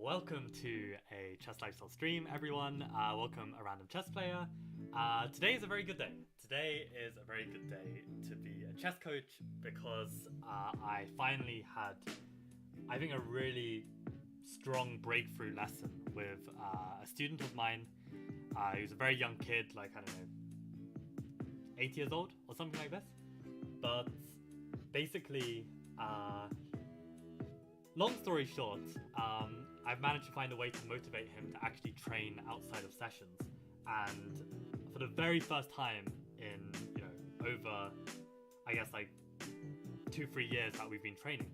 Welcome to a chess lifestyle stream, everyone. Welcome, a random chess player. Today is a very good day. Today is a very good day to be a chess coach because I finally had, I think, a really strong breakthrough lesson with a student of mine. He was a very young kid, like, I don't know, 8 years old or something like this. But basically, long story short, I've managed to find a way to motivate him to actually train outside of sessions. And for the very first time in, over, I guess, like 2-3 years that we've been training,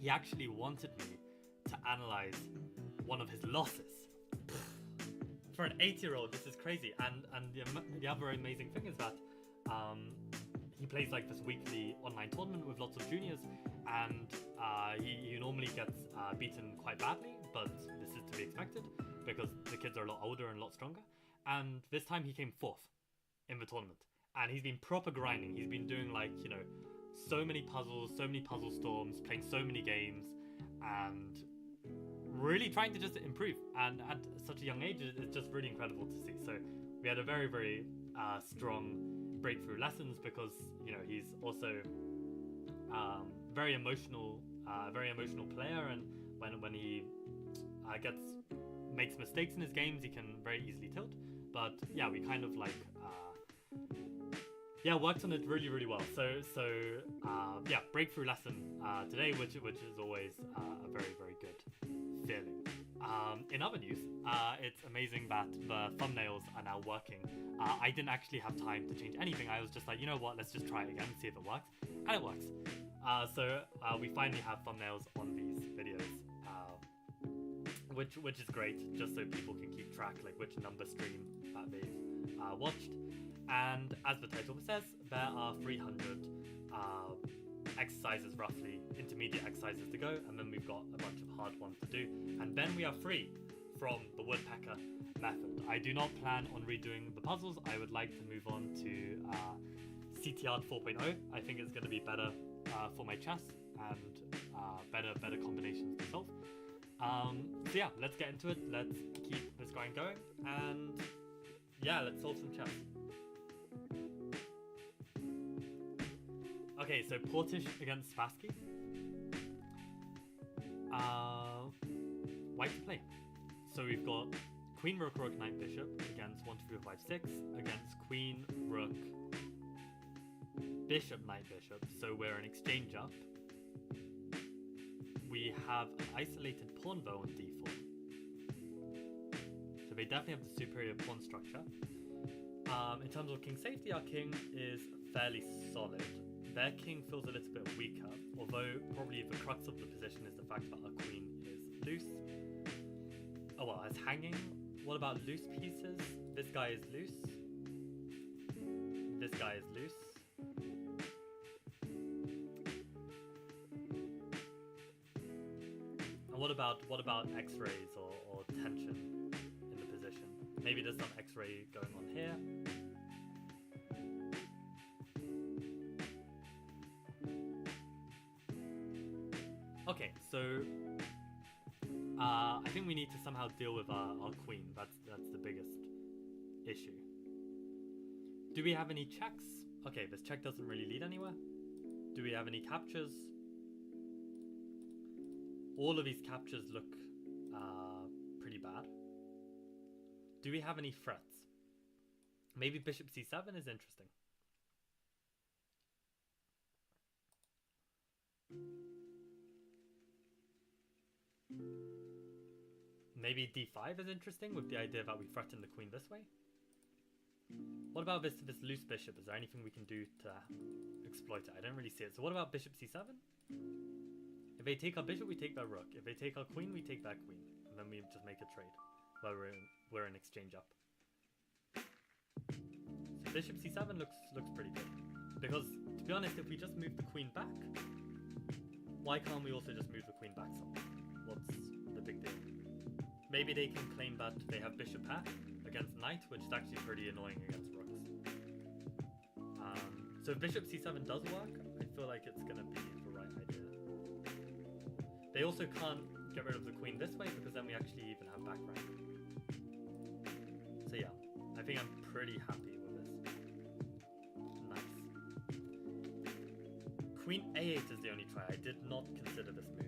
he actually wanted me to analyze one of his losses. For an 8-year-old, this is crazy. And the other amazing thing is that he plays like this weekly online tournament with lots of juniors, and he normally gets beaten quite badly, but this is to be expected because the kids are a lot older and a lot stronger. And this time he came 4th in the tournament, and he's been proper grinding. He's been doing, like, so many puzzles, so many puzzle storms, playing so many games, and really trying to just improve. And at such a young age, it's just really incredible to see. So we had a very, very strong breakthrough lessons because he's also very emotional player, and when he makes mistakes in his games, he can very easily tilt. But yeah, we kind of like worked on it really, really well. So breakthrough lesson today, which is always a very, very good feeling. In other news, it's amazing that the thumbnails are now working. I didn't actually have time to change anything. I was just like, you know what, let's just try it again and see if it works. And it works. So we finally have thumbnails on these videos, which is great, just so people can keep track, like, which number stream that they've watched. And as the title says, there are 300 exercises, roughly, intermediate exercises to go, and then we've got a bunch of hard ones to do, and then we are free from the Woodpecker method. I do not plan on redoing the puzzles. I would like to move on to CTR 4.0. I think it's going to be better for my chess and better combinations to solve. So yeah, let's get into it. Let's keep this going, and yeah, let's solve some chess. Okay, so Portish against Spassky. White to play. So we've got Queen, Rook, Rook, Knight, Bishop against 1, 2, 3, 5, 6 against Queen, Rook, Bishop, Knight, Bishop. So we're an exchange up. We have an isolated pawn though on d4. So they definitely have the superior pawn structure. In terms of king safety, our king is fairly solid. Their king feels a little bit weaker, although probably the crux of the position is the fact that our queen is loose. Oh well, it's hanging. What about loose pieces? This guy is loose. This guy is loose. And what about X-rays or tension in the position? Maybe there's some X-ray going on here. Okay, so I think we need to somehow deal with our queen. That's the biggest issue. Do we have any checks? Okay, this check doesn't really lead anywhere. Do we have any captures? All of these captures look pretty bad. Do we have any threats? Maybe Bishop c7 is interesting. Maybe d5 is interesting with the idea that we threaten the queen this way. What about this loose bishop? Is there anything we can do to exploit it? I don't really see it. So what about bishop c7? If they take our bishop, we take their rook. If they take our queen, we take their queen. And then we just make a trade where we're in exchange up. So bishop c7 looks pretty good. Because, to be honest, if we just move the queen back, why can't we also just move the queen back somewhere? What's the big deal? Maybe they can claim that they have bishop pair against knight, which is actually pretty annoying against rooks. So if bishop c7 does work, I feel like it's going to be the right idea. They also can't get rid of the queen this way, because then we actually even have back rank. So yeah, I think I'm pretty happy with this. Nice. Queen a8 is the only try. I did not consider this move.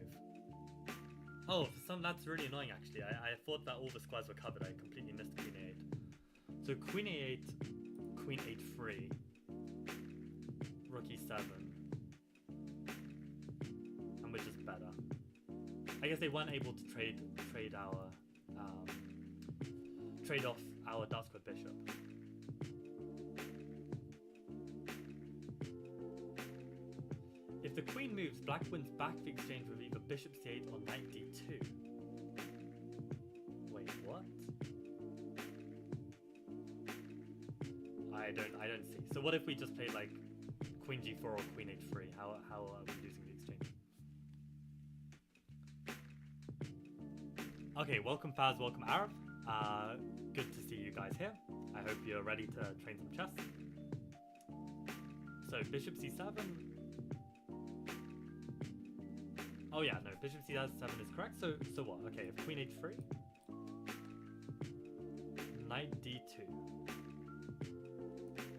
Oh, for some, that's really annoying actually. I thought that all the squares were covered. I completely missed queen a8. So queen a8, queen a3, rook e7, and we're just better. I guess they weren't able to trade off our dark square bishop. If the queen moves, black wins back the exchange with either bishop c8 or knight d2. Wait, what? I don't see. So what if we just played like queen g4 or queen h3? How are we losing the exchange? Okay, welcome Faz, welcome Arab. Good to see you guys here. I hope you're ready to train some chess. So bishop c7. Oh yeah, no, bishop c7 is correct. So what? Okay, if queen h3, knight d2,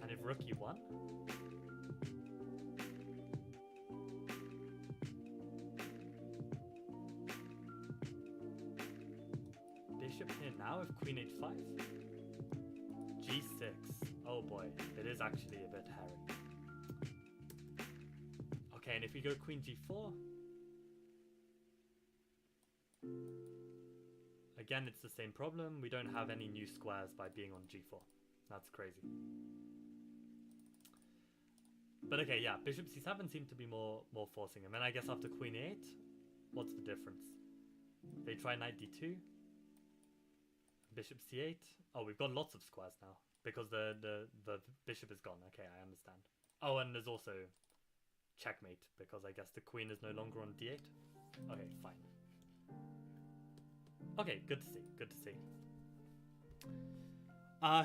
and if rook e1, bishop here now. If queen h5, g6. Oh boy, it is actually a bit hairy. Okay, and if we go queen g4. Again, it's the same problem. We don't have any new squares by being on g4. That's crazy. But okay, yeah, bishop c7 seemed to be more forcing. And then I guess after queen a8, what's the difference? They try knight d2. Bishop c8. Oh, we've got lots of squares now because the bishop is gone. Okay, I understand. Oh, and there's also checkmate because I guess the queen is no longer on d8. Okay, fine. Okay, good to see. Good to see.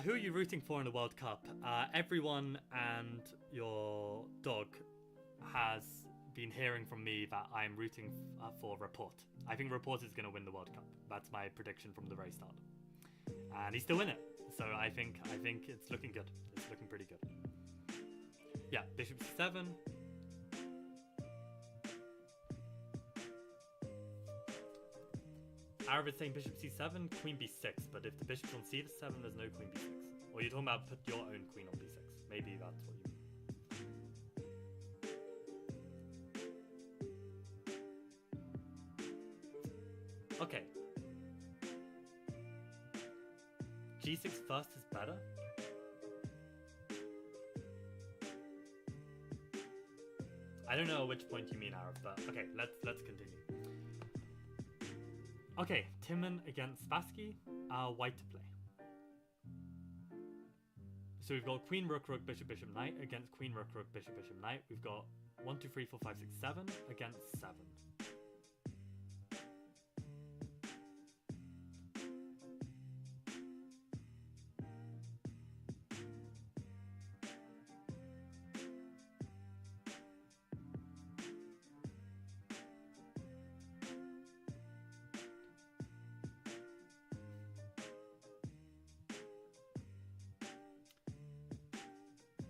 Who are you rooting for in the World Cup? Everyone and your dog has been hearing from me that I'm rooting for Report. I think Report is going to win the World Cup. That's my prediction from the very start. And he's still in it. So I think it's looking good. It's looking pretty good. Yeah, bishop c7. Arab is saying bishop c7, queen b6, but if the bishop's on c7, there's no queen b6. Or you're talking about put your own queen on b6. Maybe that's what you mean. Okay. g6 first is better. I don't know at which point you mean, Arab, but okay, let's continue. Okay, Timon against Spassky, white to play. So we've got queen, rook, rook, bishop, bishop, knight against queen, rook, rook, bishop, bishop, knight. We've got 1, 2, 3, 4, 5, 6, 7 against 7.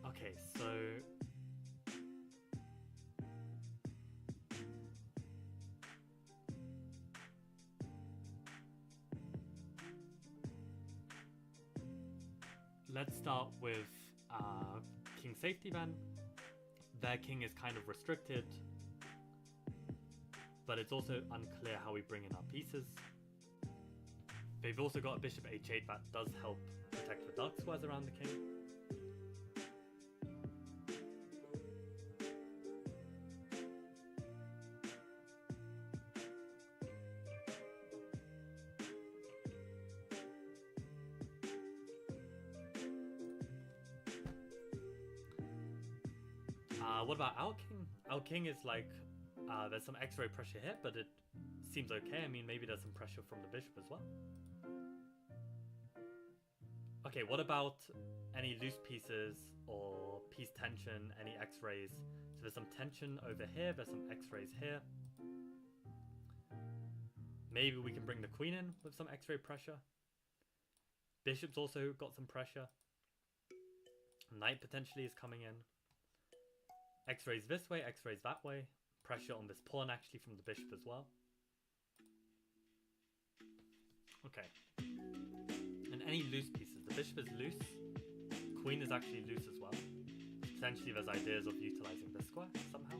Okay, so let's start with king safety then. Their king is kind of restricted, but it's also unclear how we bring in our pieces. They've also got a bishop h8 that does help protect the dark squares around the king. What about our king? Our king is like, there's some x-ray pressure here, but it seems okay. I mean, maybe there's some pressure from the bishop as well. Okay, what about any loose pieces or piece tension, any x-rays? So there's some tension over here, there's some x-rays here. Maybe we can bring the queen in with some x-ray pressure. Bishop's also got some pressure. Knight potentially is coming in. X-rays this way, x-rays that way. Pressure on this pawn actually from the bishop as well. Okay. And any loose pieces. The bishop is loose. Queen is actually loose as well. Potentially there's ideas of utilizing this square somehow.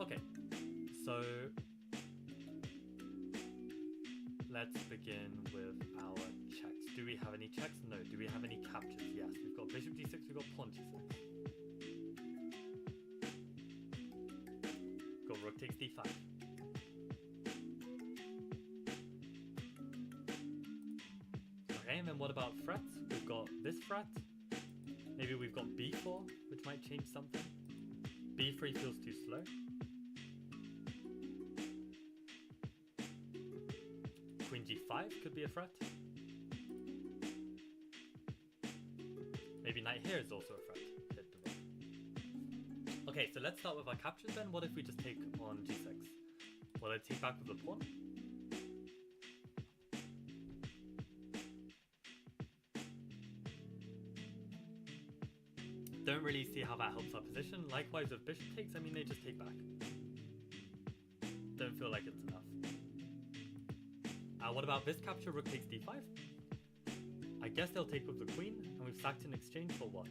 Okay. So let's begin with our checks. Do we have any checks? No. Do we have any captures? Yes. We've got bishop d6, we've got pawn g6. Got rook takes d5. Okay, and then what about threats? We've got this threat. Maybe we've got b4, which might change something. b3 feels too slow. Queen g5 could be a threat. Maybe knight here is also a threat. Okay, so let's start with our captures then. What if we just take on g6? Will I take back with the pawn? Don't really see how that helps our position. Likewise with bishop takes, I mean they just take back. Don't feel like it's enough. What about this capture, rook takes d5? I guess they'll take with the queen, and we've sacked in exchange for what?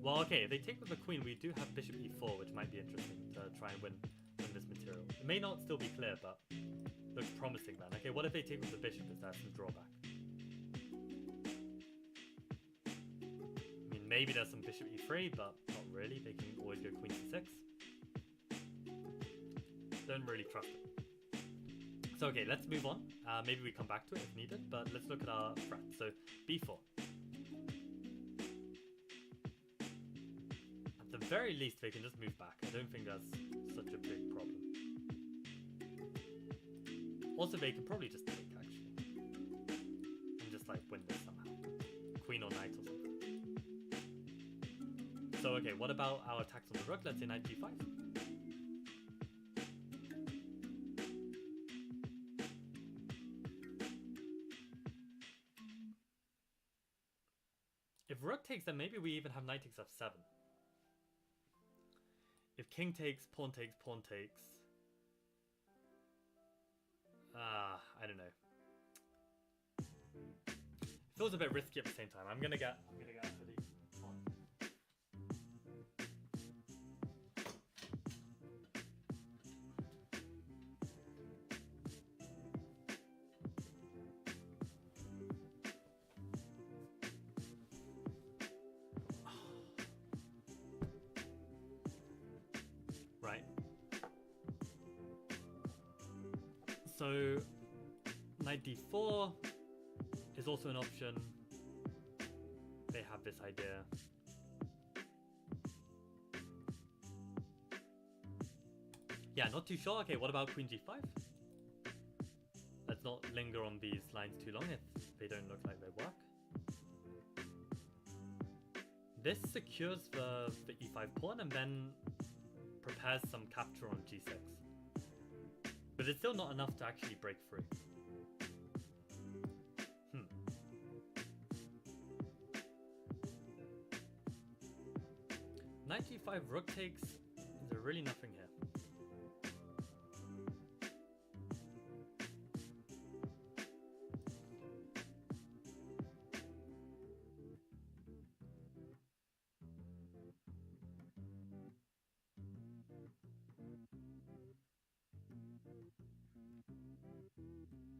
Well, okay, if they take with the queen, we do have bishop e4, which might be interesting to try and win this material. It may not still be clear, but looks promising then. Okay, what if they take with the bishop? Is there some drawback? I mean, maybe there's some bishop e3, but not really. They can always go queen c6. Don't really trust it. So okay, let's move on. Maybe we come back to it if needed, but let's look at our threat. So b4. At the very least, they can just move back. I don't think that's such a big problem. Also, they could probably just take, actually. And just, like, win this somehow. Queen or knight or something. So, okay, what about our attacks on the rook? Let's say knight g5. If rook takes, then maybe we even have knight takes f7. If king takes, pawn takes, pawn takes. I don't know. It feels a bit risky at the same time. I'm gonna get for the pawn. Right. So knight d4 is also an option. They have this idea. Yeah, not too sure. Okay, what about queen g5? Let's not linger on these lines too long if they don't look like they work. This secures the e5 pawn and then prepares some capture on g6. But it's still not enough to actually break free. Knight g5 rook takes. Is there really nothing here?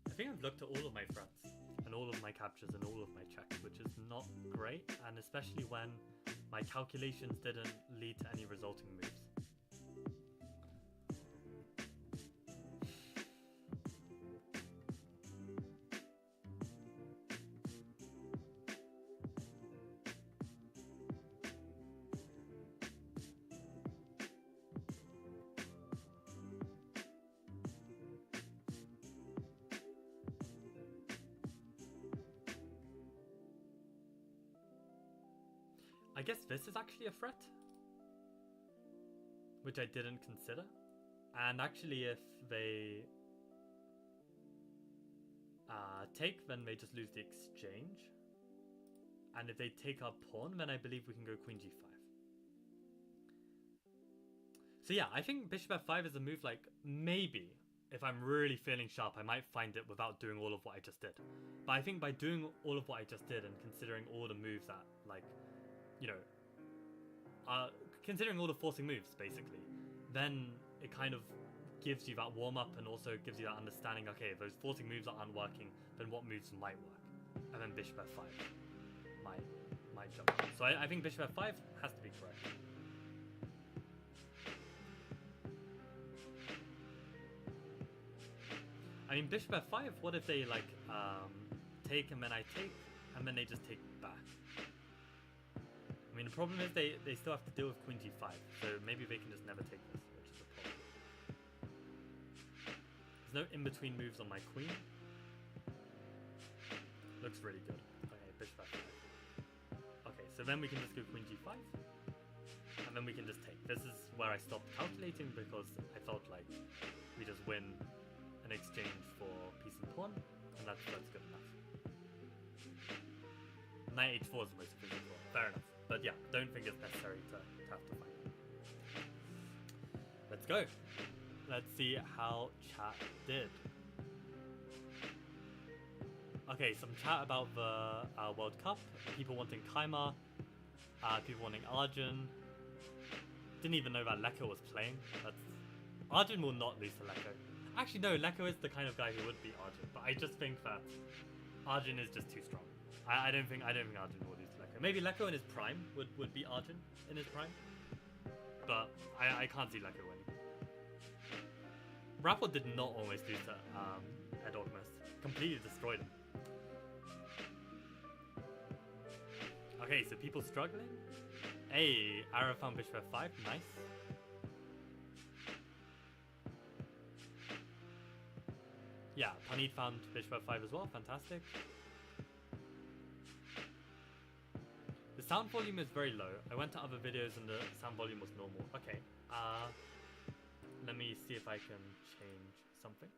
I think I've looked at all of my threats and all of my captures and all of my checks, which is not great, and especially when my calculations didn't lead to any resulting moves. I guess this is actually a threat. which I didn't consider. And actually, if they take, then they just lose the exchange. And if they take our pawn, then I believe we can go queen g5. So yeah, I think bishop f5 is a move like maybe, if I'm really feeling sharp, I might find it without doing all of what I just did. But I think by doing all of what I just did and considering all the moves that, like, you know, considering all the forcing moves, basically, then it kind of gives you that warm-up and also gives you that understanding, okay, if those forcing moves aren't working, then what moves might work? And then bishop f5 might jump. So I think bishop f5 has to be correct. I mean, bishop f5, what if they, like, take and then I take, and then they just take back? I mean, the problem is they still have to deal with queen g5, so maybe they can just never take this, which is a problem. There's no in-between moves on my queen. Looks really good. Okay, bishop f5. Okay, so then we can just go queen g5, and then we can just take. This is where I stopped calculating because I felt like we just win an exchange for piece and pawn, and that's good enough. Knight h4 is the most efficient one, fair enough. But yeah, don't think it's necessary to have to fight. Let's go. Let's see how chat did. Okay, some chat about the World Cup. People wanting Kaimar. People wanting Arjun. Didn't even know that Leko was playing. Arjun will not lose to Leko. Actually, no, Leko is the kind of guy who would beat Arjun, but I just think that Arjun is just too strong. I don't think Arjun will lose to Leko. Maybe Leko in his prime would beat Arjun in his prime, but I can't see Leko winning. Rapport did not almost lose to Edogmus. Completely destroyed him. Okay, so people struggling. Hey, Ara found bishop f5, nice. Yeah, Panit found bishop f5 as well, fantastic. The sound volume is very low. I went to other videos and the sound volume was normal. Okay, let me see if I can change something.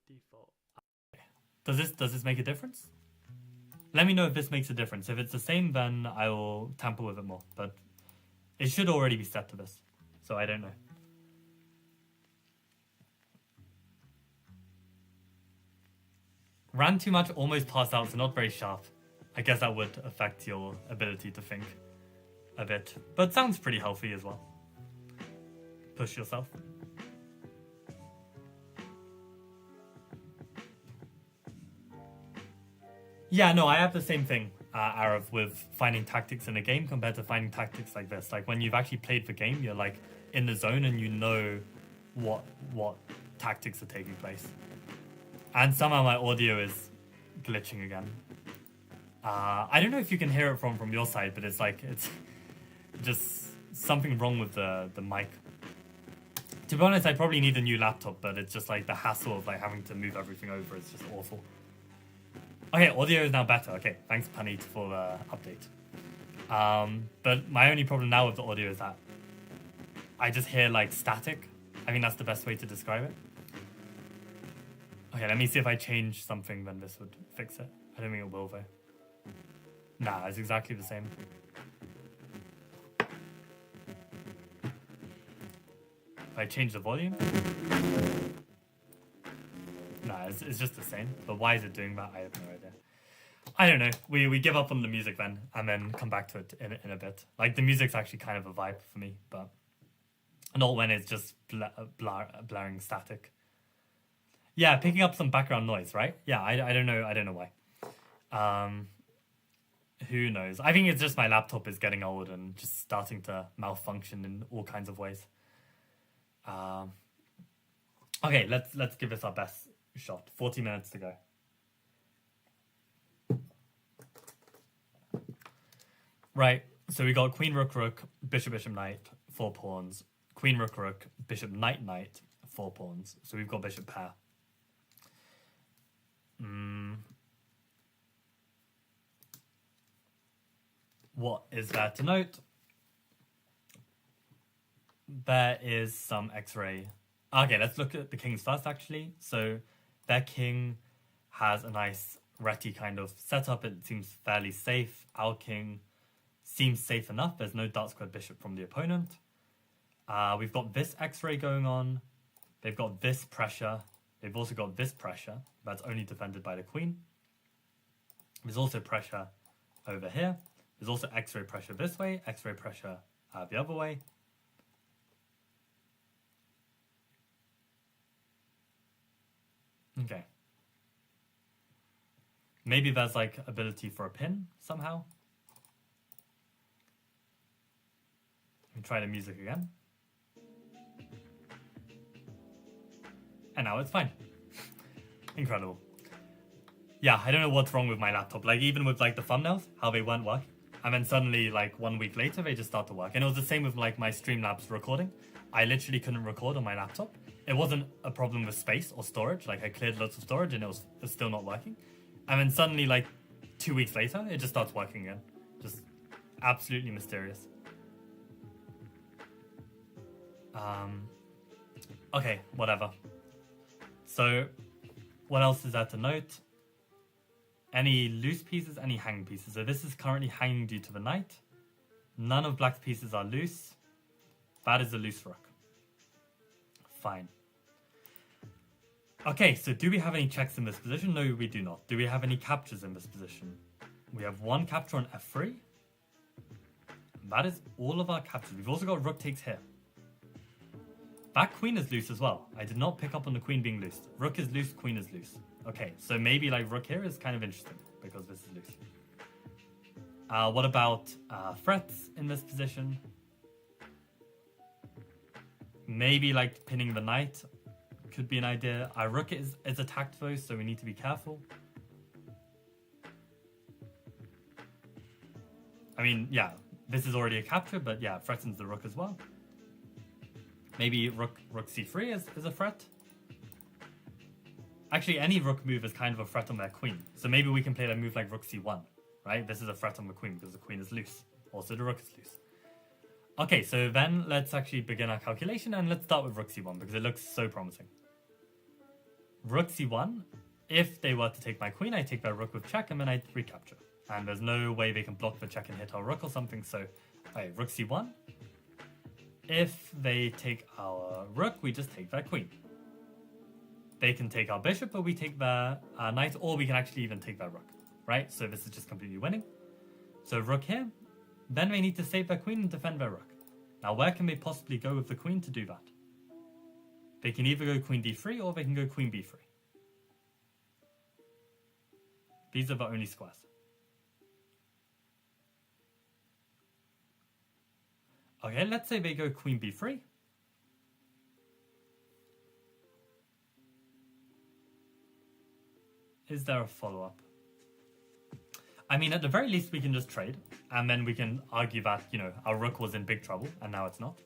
Default. Okay. Does this make a difference? Let me know if this makes a difference. If it's the same, then I will tamper with it more. But it should already be set to this, so I don't know. Ran too much, almost passed out, so not very sharp. I guess that would affect your ability to think a bit. But sounds pretty healthy as well. Push yourself. Yeah, no, I have the same thing, Arav, with finding tactics in a game compared to finding tactics like this. Like, when you've actually played the game, you're, like, in the zone and you know what tactics are taking place. And somehow my audio is glitching again. I don't know if you can hear it from your side, but it's like, it's just something wrong with the mic. To be honest, I probably need a new laptop, but it's just like the hassle of like having to move everything over is just awful. Okay, audio is now better. Okay, thanks Panit for the update. But my only problem now with the audio is that I just hear like static. I think that's the best way to describe it. Okay, let me see if I change something, then this would fix it. I don't think it will though. Nah, it's exactly the same. If I change the volume? Nah, it's just the same. But why is it doing that? I have no idea. I don't know. We give up on the music then, and then come back to it in a bit. Like, the music's actually kind of a vibe for me, but not when it's just blaring static. Yeah, picking up some background noise, right? Yeah, I don't know. I don't know why. Who knows? I think it's just my laptop is getting old and just starting to malfunction in all kinds of ways. Okay, let's give this our best shot. 40 minutes to go. Right, so we got queen, rook, rook, bishop, bishop, knight, 4 pawns. Queen, rook, rook, bishop, knight, knight, 4 pawns. So we've got bishop pair. What is there to note? there is some X-ray. Okay, let's look at the kings first, actually. So their king has a nice reti kind of setup. It seems fairly safe. Our king seems safe enough. There's no dark squared bishop from the opponent. We've got this X-ray going on. They've got this pressure. They've also got this pressure. That's only defended by the queen. There's also pressure over here. There's also X-ray pressure this way. X-ray pressure the other way. Okay. Maybe there's like ability for a pin somehow. Let me try the music again. And now it's fine. Incredible. Yeah, I don't know what's wrong with my laptop. Like, even with like the thumbnails, how they weren't working. And then suddenly, like 1 week later, they just start to work. And it was the same with like my Streamlabs recording. I literally couldn't record on my laptop. It wasn't a problem with space or storage. Like, I cleared lots of storage and it was still not working. And then suddenly, like 2 weeks later, it just starts working again. Just absolutely mysterious. Okay, whatever. So, what else is there to note? Any loose pieces, any hanging pieces. So this is currently hanging due to the knight. None of black's pieces are loose. That is a loose rook. Fine. Okay, so do we have any checks in this position? No, we do not. Do we have any captures in this position? We have one capture on f3. That is all of our captures. We've also got rook takes here. That queen is loose as well. I did not pick up on the queen being loose. Rook is loose, queen is loose. Okay, so maybe like rook here is kind of interesting because this is loose. What about threats in this position? Maybe like pinning the knight could be an idea. Our rook is attacked though, so we need to be careful. I mean, yeah, this is already a capture, but yeah, threatens the rook as well. Maybe rook c3 is a threat. Actually, any rook move is kind of a threat on their queen. So maybe we can play a move like rook c1, right? This is a threat on the queen because the queen is loose. Also, the rook is loose. Okay, so then let's actually begin our calculation and let's start with rook c1 because it looks so promising. Rook c1, if they were to take my queen, I take their rook with check and then I recapture. And there's no way they can block the check and hit our rook or something, so okay, rook c1. If they take our rook, we just take their queen. They can take our bishop, but we take their knight, or we can actually even take their rook, right? So this is just completely winning. So rook here. Then they need to save their queen and defend their rook. Now, where can they possibly go with the queen to do that? They can either go queen d3 or they can go queen b3. These are the only squares. Okay, let's say they go queen b3. Is there a follow-up? I mean, at the very least, we can just trade. And then we can argue that, you know, our rook was in big trouble, and now it's not.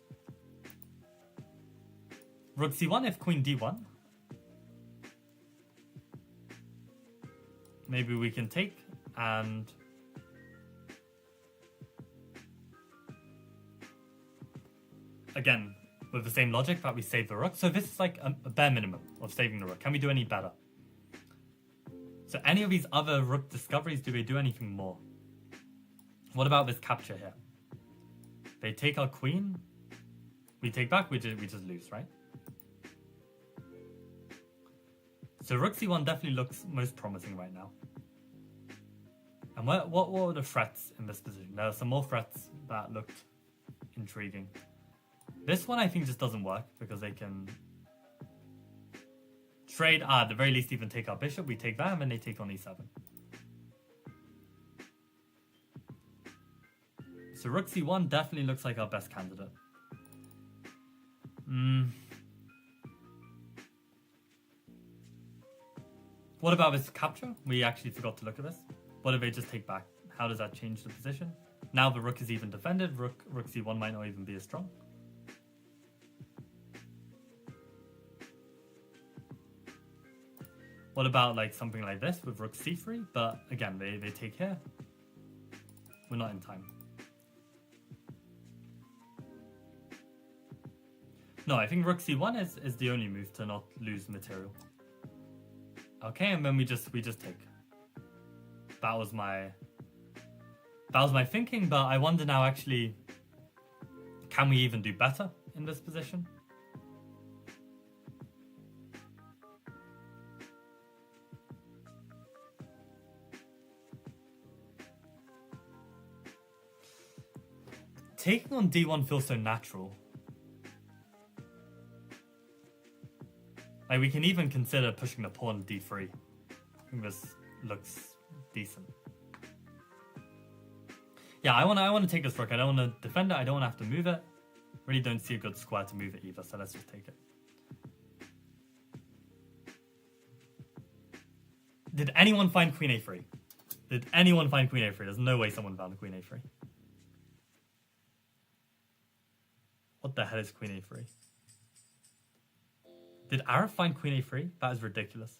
Rook c1 if queen d1. Maybe we can take and... Again, with the same logic that we save the rook. So this is like a bare minimum of saving the rook. Can we do any better? So any of these other rook discoveries, do they do anything more? What about this capture here? They take our queen. We take back, we just lose, right? So rook c1 definitely looks most promising right now. And what were the threats in this position? There are some more threats that looked intriguing. This one I think just doesn't work because they can trade, at the very least even take our bishop, we take that and then they take on e7. So rook c1 definitely looks like our best candidate. What about this capture? We actually forgot to look at this. What if they just take back? How does that change the position? Now the rook is even defended, rook c1 might not even be as strong. What about like something like this with rook c3? But again, they take here. We're not in time. No, I think rook c1 is the only move to not lose material. Okay, and then we just take. That was my thinking, but I wonder now actually, can we even do better in this position? Taking on d1 feels so natural. Like, we can even consider pushing the pawn d3. I think this looks decent. Yeah, I want to take this rook. I don't want to defend it. I don't want to have to move it. Really don't see a good square to move it either, so let's just take it. Did anyone find queen a3? Did anyone find queen a3? There's no way someone found queen a3. What the hell is queen a3? Did Arif find queen a3? That is ridiculous.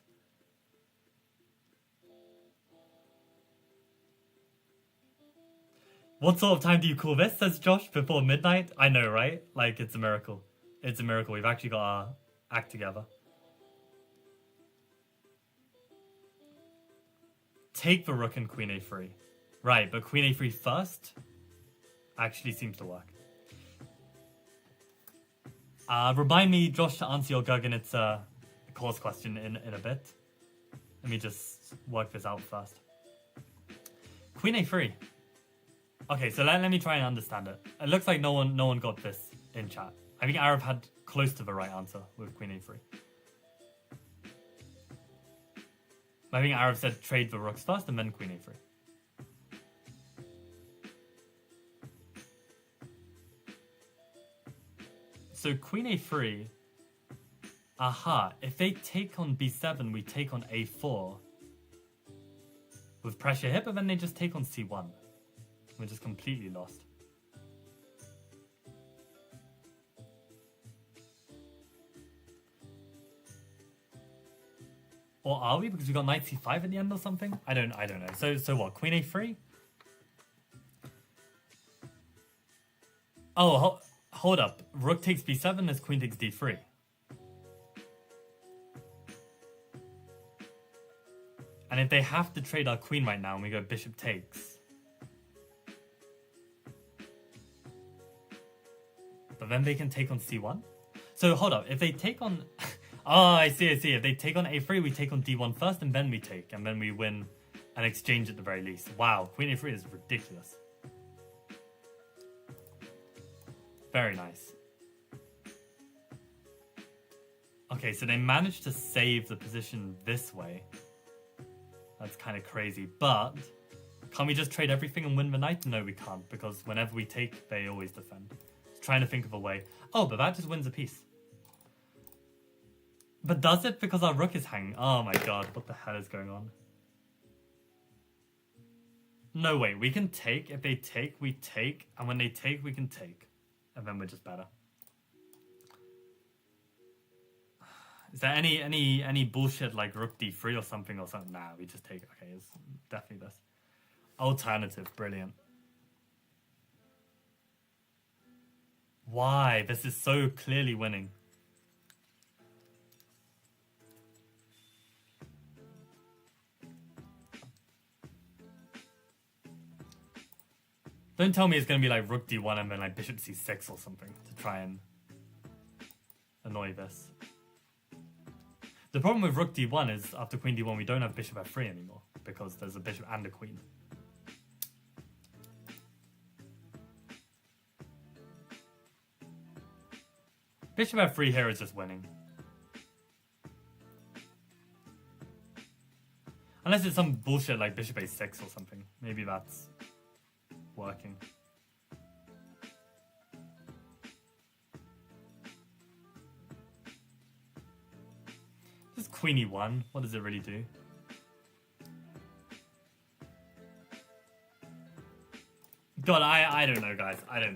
What sort of time do you call this, says Josh, before midnight? I know, right? Like, it's a miracle. It's a miracle. We've actually got our act together. Take the rook and queen a3. Right, but queen a3 first actually seems to work. Remind me, Josh, to answer your Gurgenitz course question in a bit. Let me just work this out first. Queen a3. Okay, so let me try and understand it. It looks like no one got this in chat. I think Arab had close to the right answer with queen a3. I think Arab said trade the rooks first and then queen a3. So queen a3. Aha, if they take on b7, we take on a4. With pressure here, but then they just take on c1. We're just completely lost. Or are we? Because we got knight c5 at the end or something? I don't know. So what? Queen a3? Oh, hold up. Rook takes b7 as queen takes d3. And if they have to trade our queen right now and we go bishop takes. But then they can take on c1? So hold up, if they take on... oh, I see. If they take on a3, we take on d1 first and then we take. And then we win an exchange at the very least. Wow, queen a3 is ridiculous. Very nice. Okay, so they managed to save the position this way. That's kind of crazy, but can't we just trade everything and win the knight? No, we can't, because whenever we take, they always defend. Trying to think of a way. Oh, but that just wins a piece. But does it? Because our rook is hanging. Oh my god, what the hell is going on? No way, we can take. If they take, we take. And when they take, we can take. And then we're just better. Is there any bullshit like rook d3 or something? Nah, we just take. Okay, it's definitely this. Alternative, brilliant. Why? This is so clearly winning. Don't tell me it's going to be like rook d1 and then like bishop c6 or something to try and annoy this. The problem with rook d1 is after queen d1 we don't have bishop f3 anymore because there's a bishop and a queen. Bishop f3 here is just winning. Unless it's some bullshit like bishop a6 or something. Maybe that's working. Just queen e1. What does it really do? God, I don't know, guys. I don't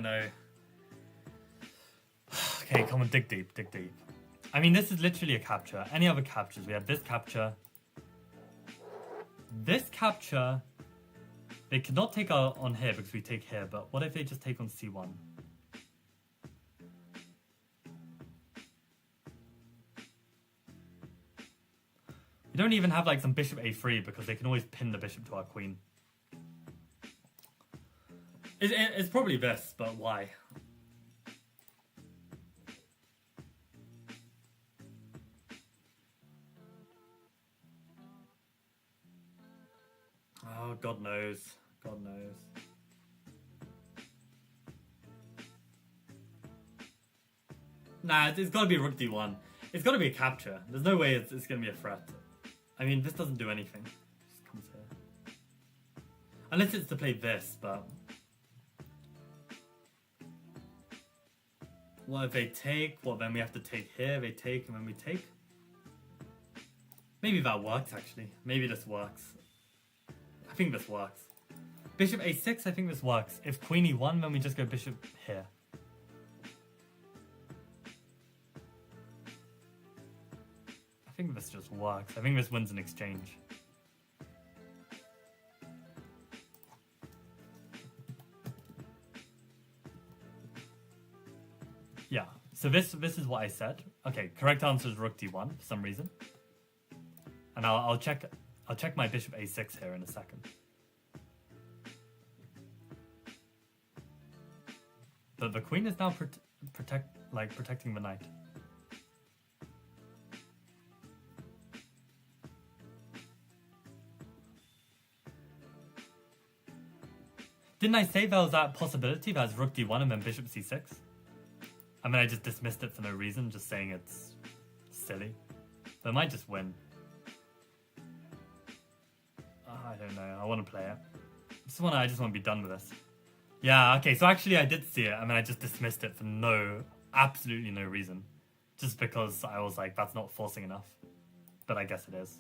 know. Okay, come on, dig deep. I mean, this is literally a capture. Any other captures? We have this capture. This capture. They cannot take on here because we take here, but what if they just take on c1? You don't even have like some bishop a3 because they can always pin the bishop to our queen. It's probably this, but why? Oh, God knows. God knows. Nah, it's got to be rook d1. It's got to be a capture. There's no way it's going to be a threat. I mean, this doesn't do anything. It just comes here. Unless it's to play this, but... What if they take? Well, then we have to take here. They take, and then we take. Maybe that works, actually. Maybe this works. I think this works. Bishop a6, I think this works. If queen e1, then we just go bishop here. I think this just works. I think this wins an exchange. Yeah, so this is what I said. Okay, correct answer is rook d1 for some reason. And I'll check my bishop a6 here in a second. But the queen is now protecting the knight. Didn't I say there was that possibility that it's rook d1 and then bishop c6? I mean, I just dismissed it for no reason, just saying it's silly. But I might just win. I don't know. I want to play it. I just want to be done with this. Yeah, okay. So actually, I did see it. I mean, I just dismissed it for absolutely no reason, just because I was like, that's not forcing enough. But I guess it is.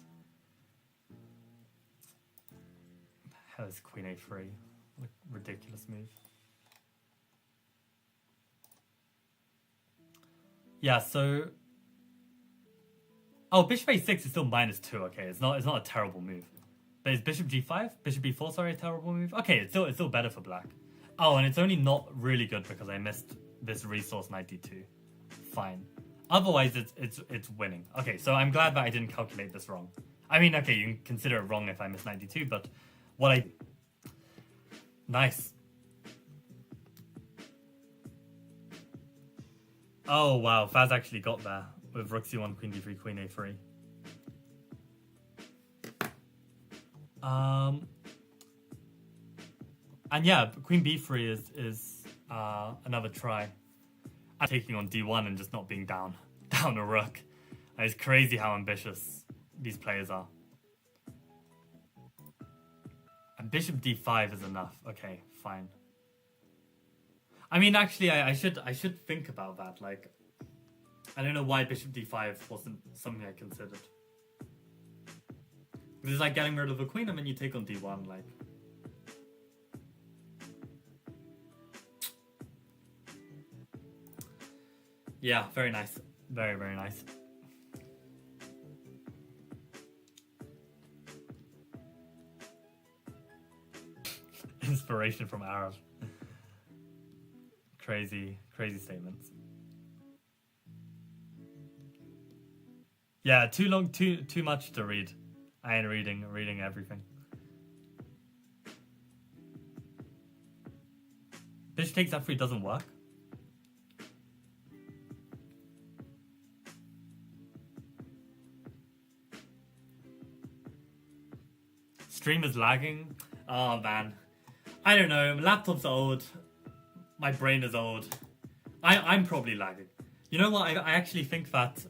Hell is queen a3? What a ridiculous move. Yeah. So. Oh, bishop a6 is still -2. Okay, it's not a terrible move. But is bishop g5? Bishop b4, sorry, a terrible move? Okay, it's still better for black. Oh, and it's only not really good because I missed this resource knight d2. Fine. Otherwise, it's winning. Okay, so I'm glad that I didn't calculate this wrong. I mean, okay, you can consider it wrong if I miss knight d2, but what I... Nice. Oh, wow, Faz actually got there with rook c1, queen d3, queen a3. And yeah, queen b3 is another try. I'm taking on d1 and just not being down a rook. It's crazy how ambitious these players are. And bishop d5 is enough. Okay, fine. I mean, actually, I should think about that. Like, I don't know why bishop d5 wasn't something I considered. It's like getting rid of the queen and then you take on d1, like... Yeah, very nice. Very, very nice. Inspiration from Arab. Crazy statements. Yeah, too long, too much to read. I ain't reading everything. Bishop takes f3 doesn't work. Stream is lagging. Oh man, I don't know. My laptop's old. My brain is old. I'm probably lagging. You know what? I actually think that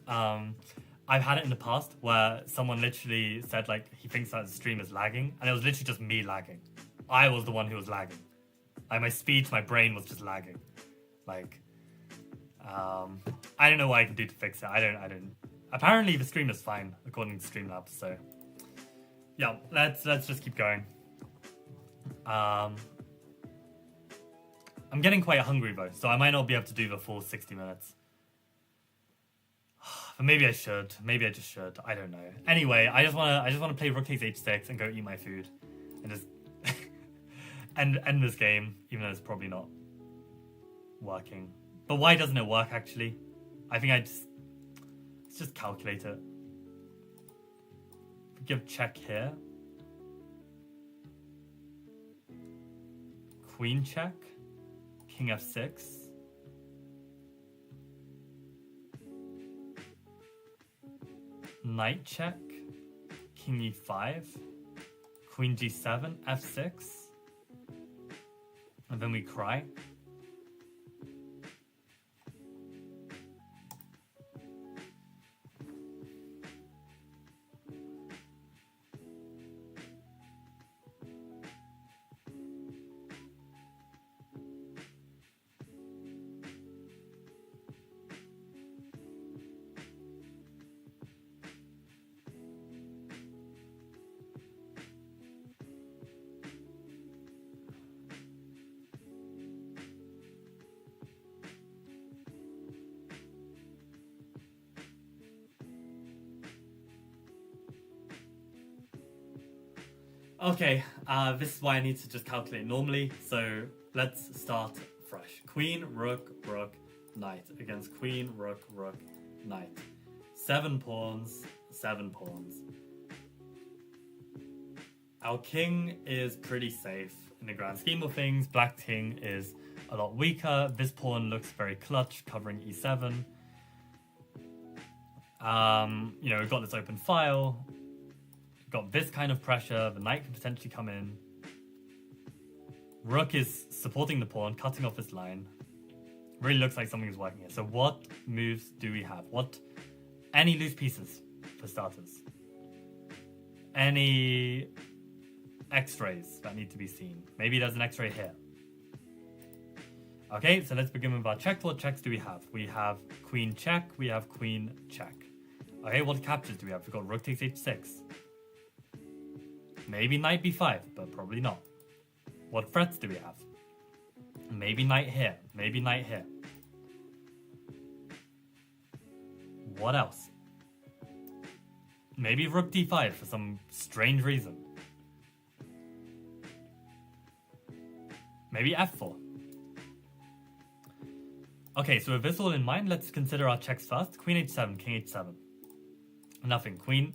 I've had it in the past where someone literally said like he thinks that the stream is lagging, and it was literally just me lagging. I was the one who was lagging. Like my speech, my brain was just lagging. Like, I don't know what I can do to fix it. I don't. Apparently the stream is fine according to Streamlabs. So yeah, let's just keep going. I'm getting quite hungry though, so I might not be able to do the full 60 minutes. But maybe I should. Maybe I just should. I don't know. Anyway, I just wanna play rook takes h6 and go eat my food, and just end this game, even though it's probably not working. But why doesn't it work actually? I think let's just calculate it. give check here. Queen check. King f6. Knight check. King e5. Queen g7. f6. And then we cry. Okay, this is why I need to just calculate normally. So let's start fresh. Queen, rook, rook, knight against queen, rook, rook, knight. 7 pawns, 7 pawns. Our king is pretty safe in the grand scheme of things. Black king is a lot weaker. This pawn looks very clutch, covering e7. You know, we've got this open file. Got this kind of pressure, the knight can potentially come in. Rook is supporting the pawn, cutting off this line. Really looks like something's working here. So what moves do we have? Any loose pieces, for starters? Any x-rays that need to be seen? Maybe there's an x-ray here. Okay, so let's begin with our check. What checks do we have? We have queen check, we have queen check. Okay, what captures do we have? We've got rook takes h6. Maybe knight b5, but probably not. What threats do we have? Maybe knight here. Maybe knight here. What else? Maybe rook d5 for some strange reason. Maybe f4. Okay, so with this all in mind, let's consider our checks first. Queen h7, king h7. Nothing. Queen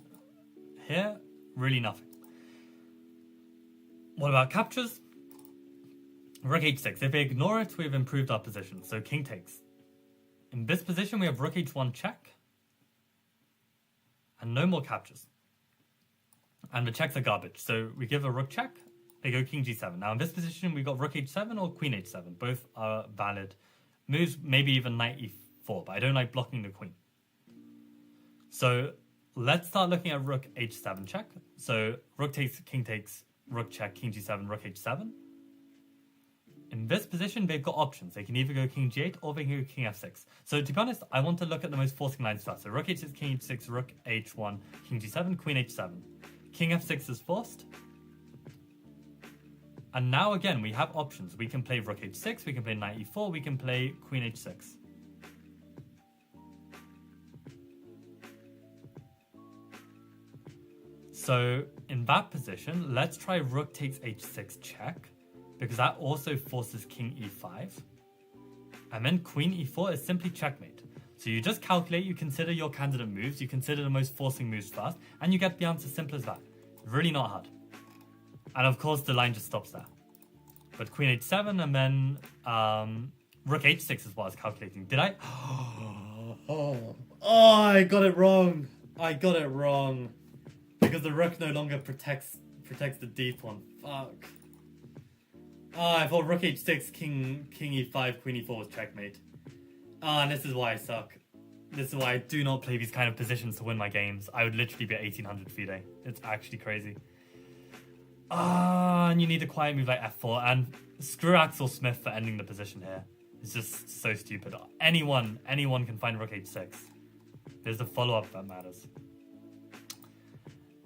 here, really nothing. What about captures? Rook h6. If we ignore it, we've improved our position. So king takes. In this position, we have rook h1 check. And no more captures. And the checks are garbage. So we give a rook check. They go king g7. Now in this position, we've got rook h7 or queen h7. Both are valid moves. Maybe even knight e4. But I don't like blocking the queen. So let's start looking at rook h7 check. So rook takes, king takes, rook check, king g7, rook h7. In this position, they've got options. They can either go king g8 or they can go king f6. So to be honest, I want to look at the most forcing lines first. So rook h6, king h6, rook h1, king g7, queen h7. King f6 is forced. And now again, we have options. We can play rook h6, we can play knight e4, we can play queen h6. So in that position, let's try rook takes h6 check, because that also forces king e5. And then queen e4 is simply checkmate. So you just calculate, you consider your candidate moves, you consider the most forcing moves first, and you get the answer simple as that. Really not hard. And of course, the line just stops there. But queen h7 and then rook h6 is what I was calculating. Did I? Oh, I got it wrong. I got it wrong. Because the rook no longer protects the d pawn. Fuck. I thought rook h6, king e5, queen e4 was checkmate. And this is why I suck. This is why I do not play these kind of positions to win my games. I would literally be at 1800 FIDE. It's actually crazy. And you need a quiet move like f4. And screw Axel Smith for ending the position here. It's just so stupid. Anyone can find rook h6. There's a follow-up that matters.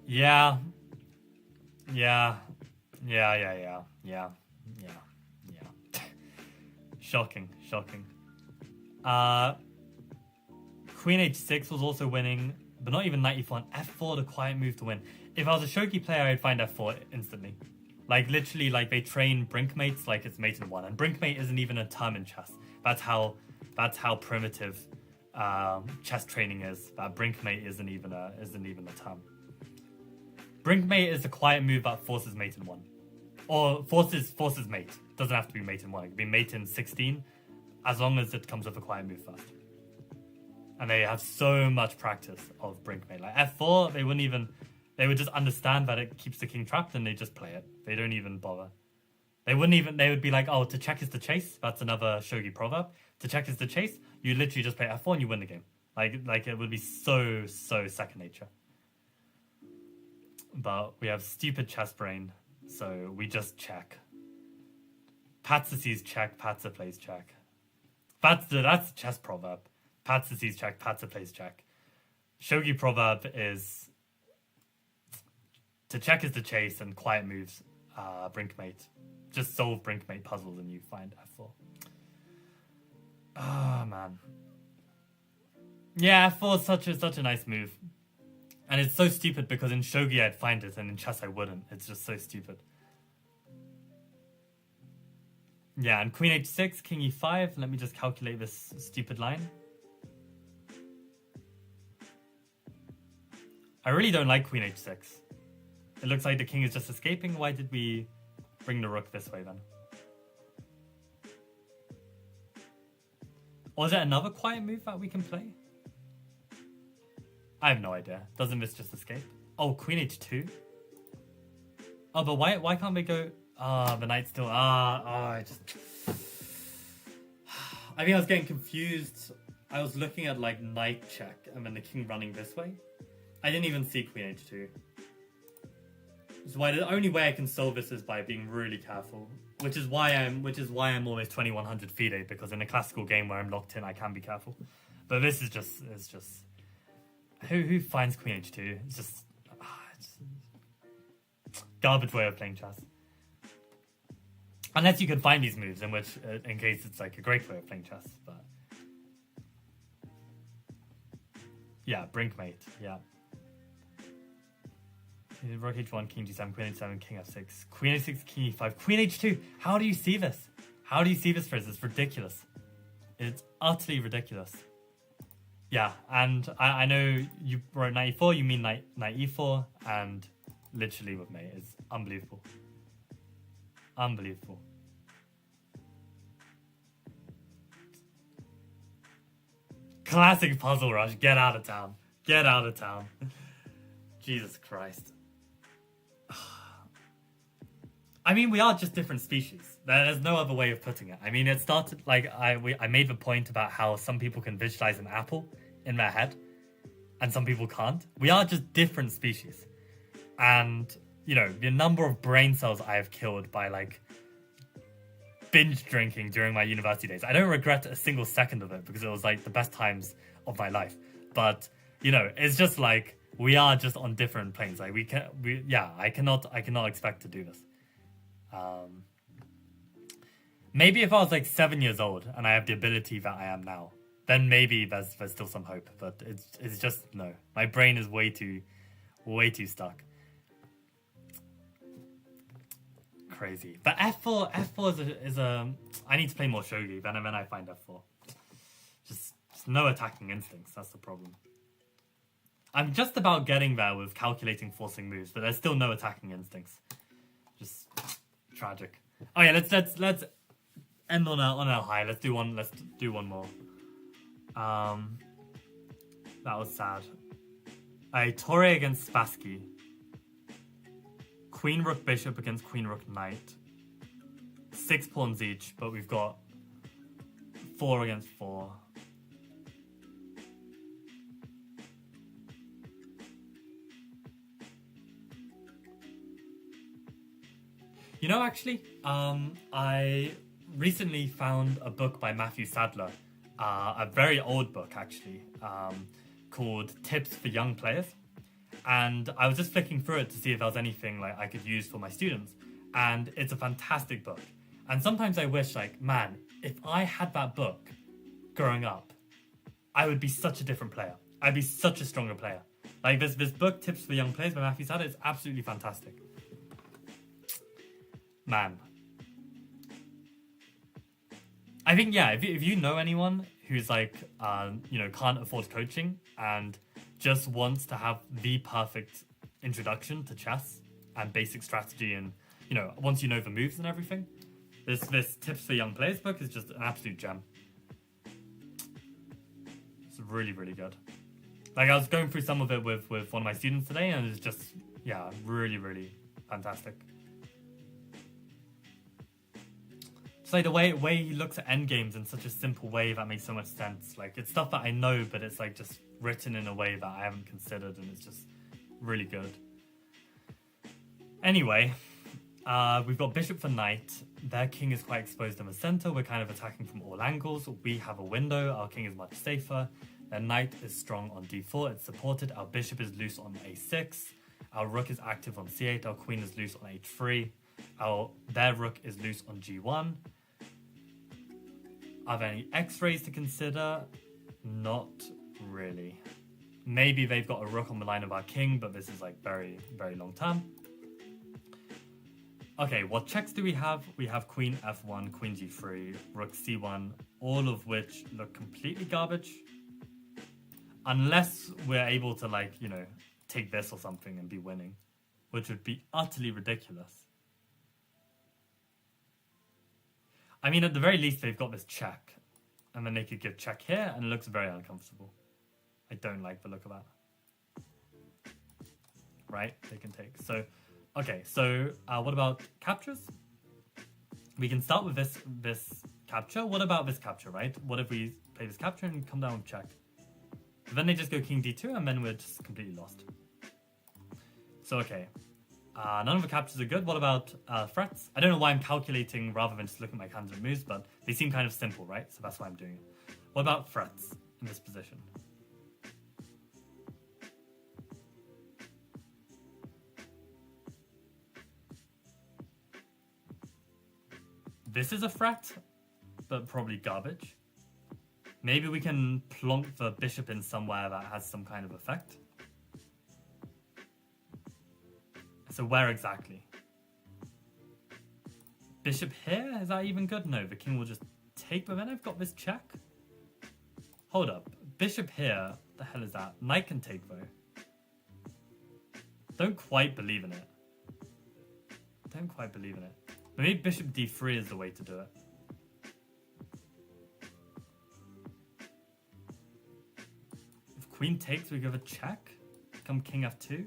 Yeah. Shocking. Queen h6 was also winning, but not even knight e4 and f4, the quiet move to win. If I was a shogi player, I'd find f4 instantly. Like literally, like they train brinkmates like it's mate in one, and brinkmate isn't even a term in chess. That's how primitive chess training is. That brinkmate isn't even a term. Brinkmate is a quiet move that forces mate in 1. Or forces mate. Doesn't have to be mate in 1. It can be mate in 16, as long as it comes with a quiet move first. And they have so much practice of Brinkmate. Like F4, they would just understand that it keeps the king trapped and they just play it. They don't even bother. They would be like, oh, to check is to chase. That's another shogi proverb. To check is to chase. You literally just play F4 and you win the game. Like it would be so second nature. But we have stupid chess brain, so we just check. Patsa sees check, Patsa plays check. That's the chess proverb. Patsa sees check, Patsa plays check. Shogi proverb is to check is to chase, and quiet moves, Brinkmate. Just solve Brinkmate puzzles and you find F4. Oh man. Yeah, F4 is such a nice move. And it's so stupid because in Shogi I'd find it and in chess I wouldn't. It's just so stupid. Yeah, and Queen H6, King E5. Let me just calculate this stupid line. I really don't like Queen H6. It looks like the king is just escaping. Why did we bring the rook this way then? Or is there another quiet move that we can play? I have no idea. Doesn't this just escape? Oh, Queen H2? Oh, but why can't we go... the knight still... I think I was getting confused. I was looking at, like, knight check and then the king running this way. I didn't even see Queen H2. So the only way I can solve this is by being really careful. Which is why I'm always 2100 FIDE, because in a classical game where I'm locked in, I can be careful. But this is just... Who finds Queen H2? It's just garbage way of playing chess. Unless you can find these moves, in case it's like a great way of playing chess. But yeah, Brinkmate. Yeah. Rook H1, King G7, Queen H7, King F6, Queen H6, King E5, Queen H2. How do you see this? How do you see this, Frizz? It's ridiculous. It's utterly ridiculous. Yeah, and I know you wrote knight e4, you mean knight e4, and literally with mate, it's unbelievable. Unbelievable. Classic puzzle rush, get out of town. Get out of town. Jesus Christ. I mean, we are just different species. There's no other way of putting it. I mean, it started like I made the point about how some people can visualize an apple in their head and some people can't. We are just different species. And, you know, the number of brain cells I have killed by like binge drinking during my university days. I don't regret a single second of it because it was like the best times of my life. But, you know, it's just like we are just on different planes. Like I cannot expect to do this. Maybe if I was like 7 years old and I have the ability that I am now, then maybe there's still some hope. But it's just no. My brain is way too stuck. Crazy. But F4 is a I need to play more shogi. Then I find F4. Just no attacking instincts. That's the problem. I'm just about getting there with calculating forcing moves, but there's still no attacking instincts. Just tragic. Oh yeah, let's end on a high. Let's do one more. That was sad. Torre against Spassky. Queen Rook Bishop against Queen Rook Knight. 6 pawns each, but we've got 4 against 4. You know, actually, I recently found a book by Matthew Sadler, a very old book, actually, called Tips for Young Players. And I was just flicking through it to see if there was anything like I could use for my students. And it's a fantastic book. And sometimes I wish, like, man, if I had that book growing up, I would be such a different player. I'd be such a stronger player. Like, this book, Tips for Young Players by Matthew Sadler, is absolutely fantastic. Man. I think, yeah, if you know anyone who's like, you know, can't afford coaching and just wants to have the perfect introduction to chess and basic strategy, and you know, once you know the moves and everything, this Tips for Young Players book is just an absolute gem. It's really, really good. Like, I was going through some of it with one of my students today, and it's just, yeah, really, really fantastic. Just like the way he looks at endgames in such a simple way that makes so much sense. Like, it's stuff that I know, but it's like just written in a way that I haven't considered, and it's just really good. Anyway, we've got bishop for knight. Their king is quite exposed in the center. We're kind of attacking from all angles. We have a window. Our king is much safer. Their knight is strong on d4. It's supported. Our bishop is loose on a6. Our rook is active on c8. Our queen is loose on h3. Their rook is loose on g1. Are there any x-rays to consider? Not really. Maybe they've got a rook on the line of our king, but this is like very, very long term. Okay, what checks do we have? We have queen f1, queen g3, rook c1, all of which look completely garbage. Unless we're able to, like, you know, take this or something and be winning, which would be utterly ridiculous. I mean, at the very least, they've got this check. And then they could give check here, and it looks very uncomfortable. I don't like the look of that. Right? They can take. So, okay. So, what about captures? We can start with this capture. What about this capture, right? What if we play this capture and come down with check? Then they just go king d2, and then we're just completely lost. So, okay. None of the captures are good. What about threats? I don't know why I'm calculating rather than just looking at my candidate moves, but they seem kind of simple, right? So that's why I'm doing it. What about threats in this position? This is a threat, but probably garbage. Maybe we can plonk the bishop in somewhere that has some kind of effect. So where exactly? Bishop here? Is that even good? No, the king will just take, but then I've got this check. Hold up. Bishop here? What the hell is that? Knight can take, though. Don't quite believe in it. Don't quite believe in it. But maybe bishop d3 is the way to do it. If queen takes, we give a check. Come king f2.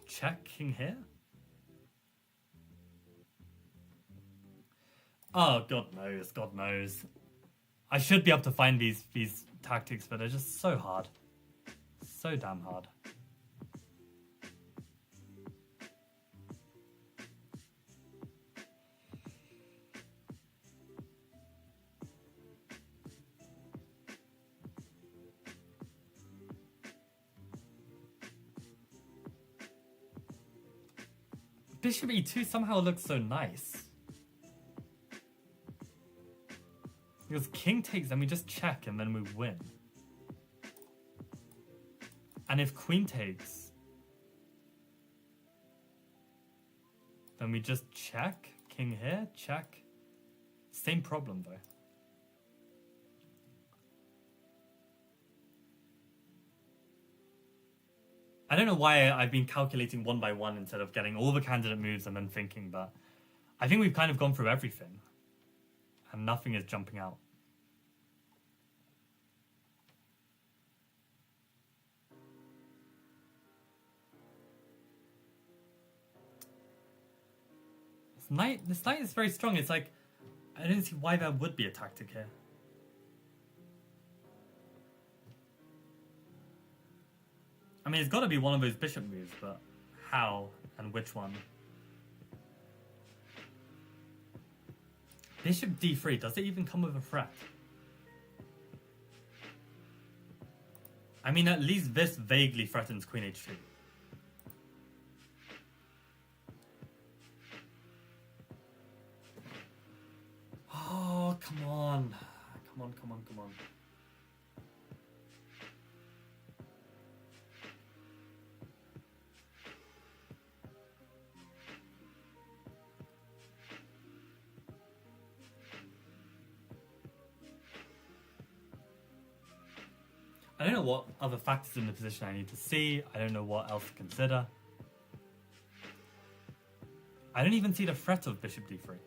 Check king here. Oh, God knows, God knows. I should be able to find these tactics, but they're just so hard. So damn hard. Bishop e2 somehow looks so nice. Because king takes, then we just check and then we win. And if queen takes, then we just check. King here, check. Same problem though. I don't know why I've been calculating one by one instead of getting all the candidate moves and then thinking, but I think we've kind of gone through everything. And nothing is jumping out. This knight is very strong. It's like, I don't see why there would be a tactic here. I mean, it's got to be one of those bishop moves, but how and which one? Bishop d3, does it even come with a threat? I mean, at least this vaguely threatens queen h2. Oh, come on. Come on, come on, come on. I don't know what other factors in the position I need to see. I don't know what else to consider. I don't even see the threat of bishop d3.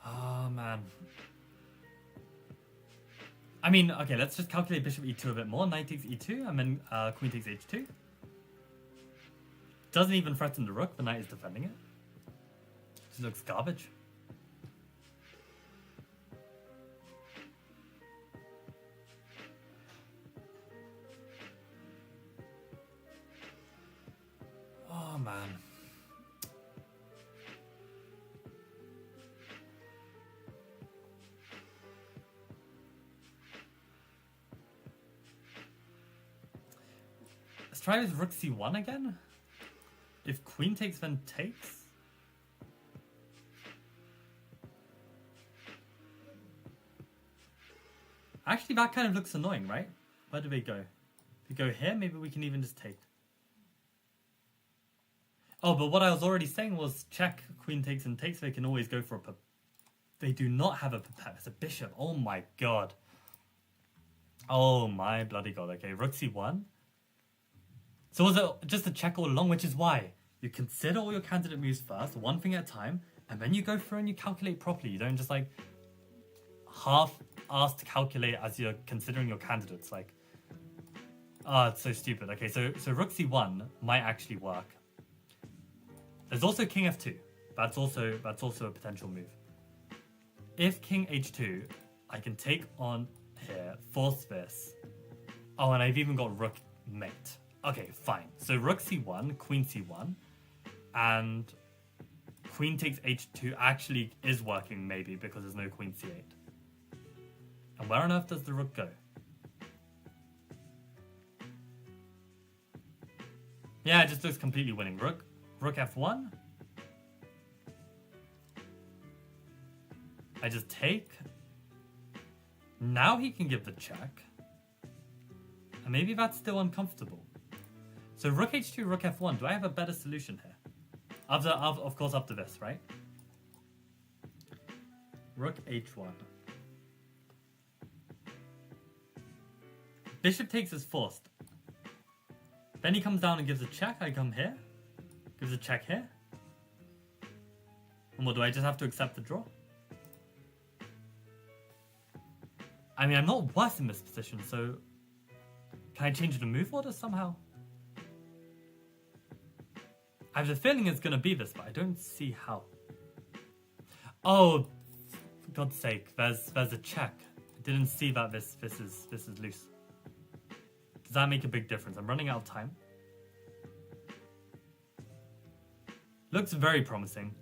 Oh, man. I mean, okay, let's just calculate bishop e2 a bit more. Knight takes e2, and then queen takes h2. Doesn't even threaten the rook. The knight is defending it. Just looks garbage. Oh, man. Let's try with rook c1 again. If queen takes, then takes. Actually, that kind of looks annoying, right? Where do we go? If we go here, maybe we can even just take. Oh, but what I was already saying was check, queen takes and takes. They can always go for a... They do not have a... It's a bishop. Oh my god. Oh my bloody god. Okay, rook c1. So was it just a check all along, which is why you consider all your candidate moves first, one thing at a time, and then you go through and you calculate properly. You don't just like half-assed calculate as you're considering your candidates. Like, oh, it's so stupid. Okay, so rook c1 might actually work. There's also king f2. That's also a potential move. If king h2, I can take on here, force this. Oh, and I've even got rook mate. Okay, fine. So rook c1, queen c1, and queen takes h2 actually is working maybe because there's no queen c8. And where on earth does the rook go? Yeah, it just looks completely winning. Rook f1. I just take. Now he can give the check. And maybe that's still uncomfortable. So rook h2, rook f1. Do I have a better solution here? Of course, after this, right? Rook h1. Bishop takes is forced. Then he comes down and gives a check. I come here. Gives a check here. And what, do I just have to accept the draw? I mean, I'm not worse in this position, so... Can I change the move order somehow? I have the feeling it's going to be this, but I don't see how. Oh, for God's sake, there's a check. I didn't see that this is loose. Does that make a big difference? I'm running out of time. Looks very promising.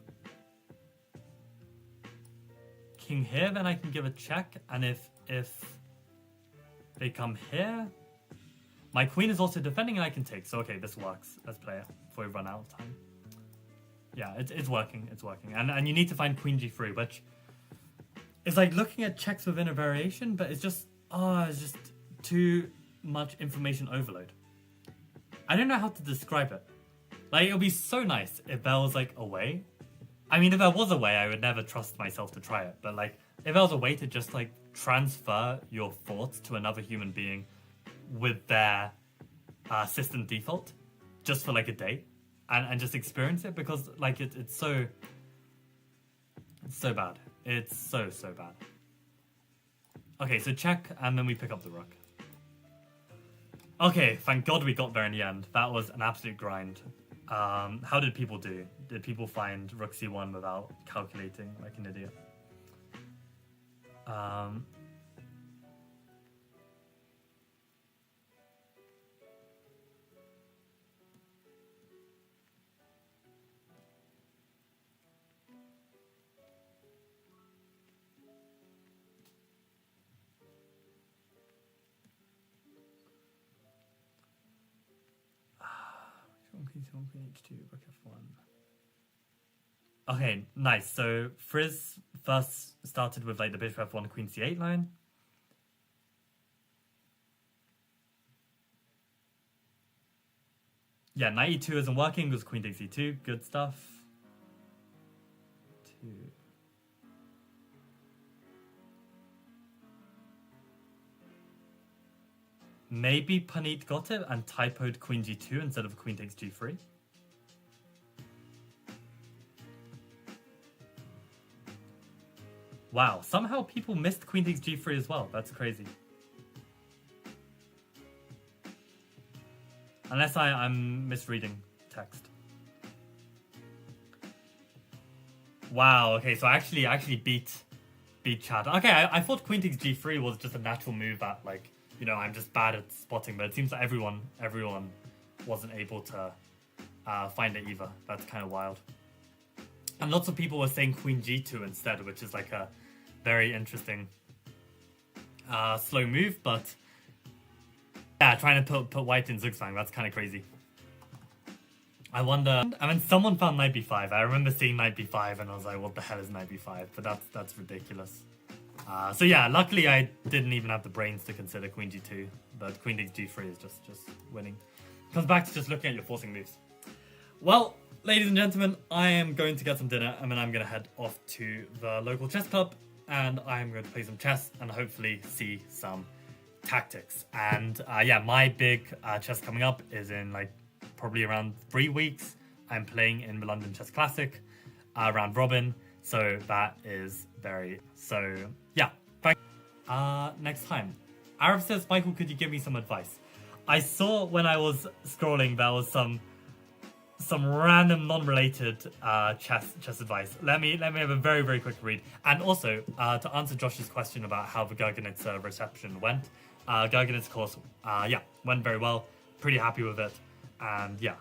King here, then I can give a check, and if they come here, my queen is also defending and I can take. So okay, this works. Let's play it before we run out of time. Yeah, it's working. It's working. And you need to find queen g3, which is like looking at checks within a variation, but it's just too much information overload. I don't know how to describe it. Like, it would be so nice if there was like a way. I mean, if there was a way, I would never trust myself to try it. But like, if there was a way to just like transfer your thoughts to another human being with their system default, just for like a day, and just experience it, because like it's so bad. It's so bad. Okay, so check, and then we pick up the rook. Okay, thank God we got there in the end. That was an absolute grind. How did people do? Did people find rook c1 without calculating like an idiot? Queen h2, rook f1. Okay, nice. So Frizz first started with like the bishop f1, queen c8 line. yeah, knight e2 isn't working because queen takes e2. Good stuff. 2. Maybe Puneet got it and typoed queen g2 instead of queen takes g3. Wow, somehow people missed queen takes g3 as well. That's crazy. Unless I'm misreading text. Wow, okay, so I actually beat Chad. Okay, I thought queen takes g3 was just a natural move that, like, you know, I'm just bad at spotting, but it seems like everyone wasn't able to find it either. That's kind of wild. And lots of people were saying queen g2 instead, which is like a very interesting slow move, but yeah, trying to put white in Zugzwang, that's kind of crazy. I wonder, I mean, someone found knight b5. I remember seeing knight b5 and I was like, what the hell is knight b5? But that's ridiculous. So yeah, luckily I didn't even have the brains to consider queen g2, but queen takes g3 is just winning. Comes back to just looking at your forcing moves. Well, ladies and gentlemen, I am going to get some dinner and then I'm going to head off to the local chess club and I'm going to play some chess and hopefully see some tactics. And yeah, my big chess coming up is in like probably around 3 weeks. I'm playing in the London Chess Classic round robin, so that is so yeah. Next time, Arab says, Michael, could you give me some advice? I saw when I was scrolling there was some random non-related chess advice. Let me have a very quick read. And also to answer Josh's question about how the Gergenitz reception went, Gergenitz course yeah, went very well. Pretty happy with it. And yeah,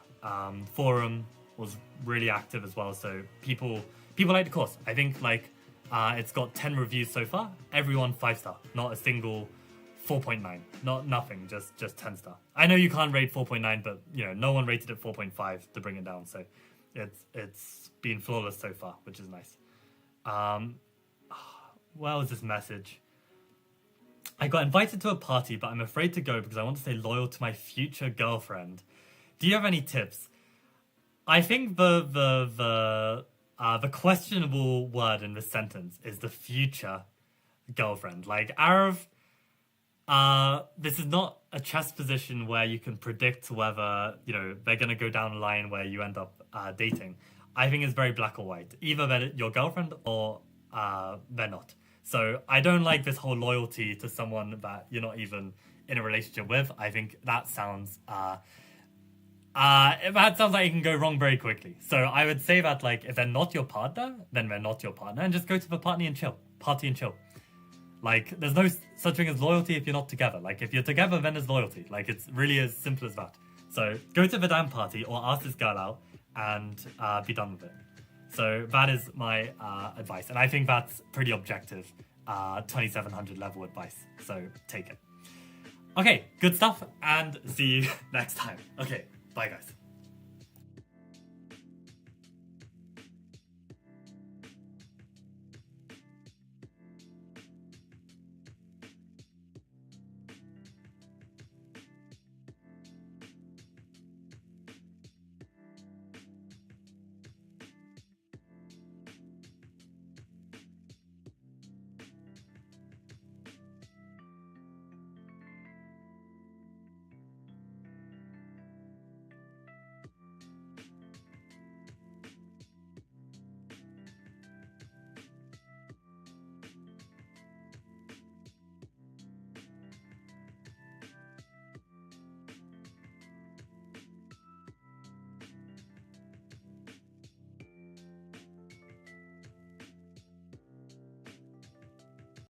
forum was really active as well. So people like the course. I think like it's got 10 reviews so far. Everyone 5-star, not a single 4.9, nothing, just 10-star. I know you can't rate 4.9, but you know no one rated it 4.5 to bring it down. So it's been flawless so far, which is nice. Where was this message? I got invited to a party, but I'm afraid to go because I want to stay loyal to my future girlfriend. Do you have any tips? I think the questionable word in this sentence is the future girlfriend. Like, Arav, this is not a chess position where you can predict whether, you know, they're going to go down a line where you end up dating. I think it's very black or white. Either they're your girlfriend or they're not. So I don't like this whole loyalty to someone that you're not even in a relationship with. I think that sounds like it can go wrong very quickly. So I would say that, like, if they're not your partner, then they're not your partner, and just go to the party and chill. Like, there's no such thing as loyalty if you're not together. Like, if you're together, then there's loyalty. Like, it's really as simple as that. So go to the damn party or ask this girl out and be done with it. So that is my advice, and I think that's pretty objective 2700 level advice. So take it. Okay, good stuff, and see you next time. Okay. Bye, guys.